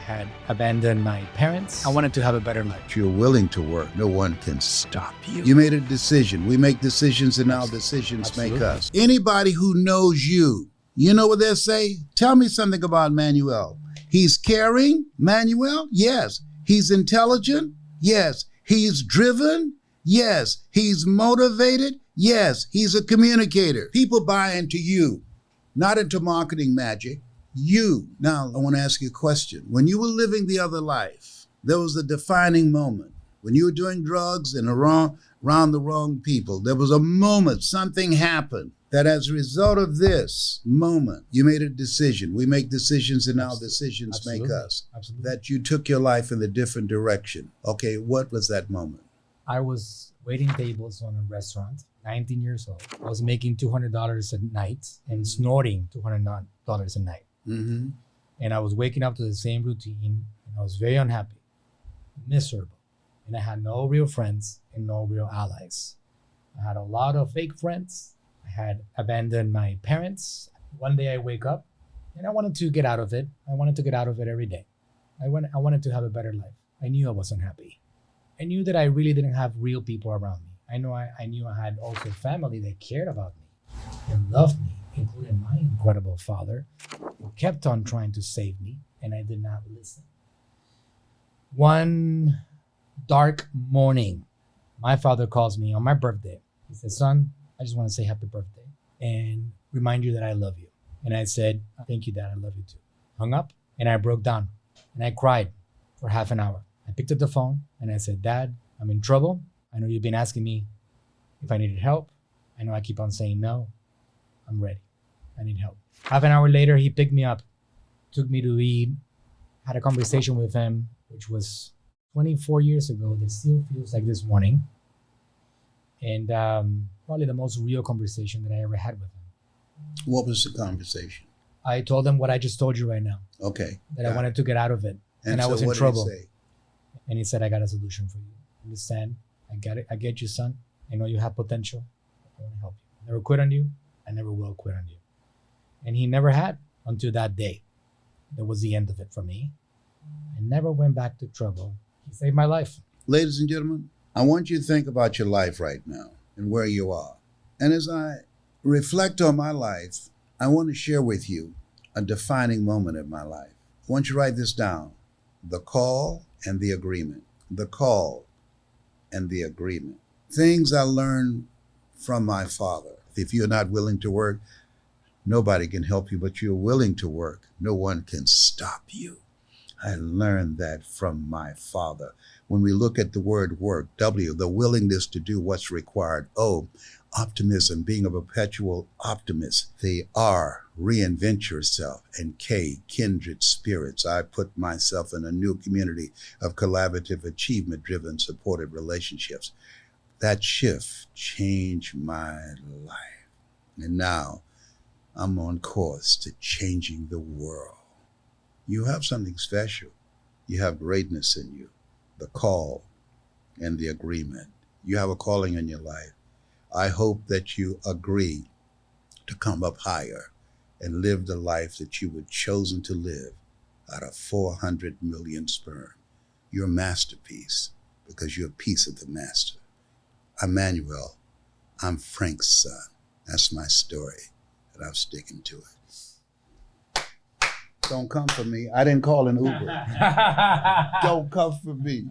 had abandoned my parents. I wanted to have a better life. You're willing to work. No one can stop you. You made a decision. We make decisions, and our decisions make us. Anybody who knows you, you know what they say? Tell me something about Manuel. He's caring, Manuel? Yes. He's intelligent? Yes. He's driven? Yes. He's motivated? Yes. He's a communicator. People buy into you, not into marketing magic. You. Now, I want to ask you a question. When you were living the other life, there was a defining moment. When you were doing drugs and around the wrong people, there was a moment, something happened that as a result of this moment, you made a decision. We make decisions, and our decisions make us. Absolutely. That you took your life in a different direction. Okay, what was that moment? I was waiting tables on a restaurant, 19 years old. I was making $200 a night and snorting $200 a night. Mm-hmm. And I was waking up to the same routine, and I was very unhappy, miserable. And I had no real friends and no real allies. I had a lot of fake friends. I had abandoned my parents. One day I wake up and I wanted to get out of it. I wanted to get out of it every day. I wanted to have a better life. I knew I was unhappy. I knew that I really didn't have real people around me. I knew I had also family that cared about me and loved me, including my incredible father, who kept on trying to save me, and I did not listen. One dark morning, my father calls me on my birthday. He said, "Son, I just want to say happy birthday and remind you that I love you." And I said, "Thank you, Dad. I love you too." Hung up, and I broke down, and I cried for half an hour. I picked up the phone, and I said, "Dad, I'm in trouble. I know you've been asking me if I needed help. I know I keep on saying no. I'm ready. I need help." Half an hour later, he picked me up, took me to eat, had a conversation with him, which was 24 years ago. That still feels like this morning. And probably the most real conversation that I ever had with him. What was the conversation? I told him what I just told you right now, Okay. that I wanted to get out of it, and I so was in what did he trouble. say? And he said, "I got a solution for you. Understand? I get it. I get you, son. I know you have potential. I want to help you. I never quit on you. I never will quit on you." And he never had until that day. That was the end of it for me. I never went back to trouble. He saved my life. Ladies and gentlemen, I want you to think about your life right now and where you are. And as I reflect on my life, I want to share with you a defining moment in my life. I want you to write this down. The call and the agreement. The call and the agreement. Things I learned from my father. If you're not willing to work, nobody can help you, but you're willing to work. No one can stop you. I learned that from my father. When we look at the word work, W, the willingness to do what's required. O, optimism, being a perpetual optimist. The R, reinvent yourself. And K, kindred spirits. I put myself in a new community of collaborative, achievement-driven, supportive relationships. That shift changed my life. And now I'm on course to changing the world. You have something special. You have greatness in you. The call and the agreement. You have a calling in your life. I hope that you agree to come up higher and live the life that you were chosen to live out of 400 million sperm. You're a masterpiece because you're a piece of the master. I'm Manuel. I'm Frank's son. That's my story, and I'm sticking to it. Don't come for me. I didn't call an Uber. Don't come for me.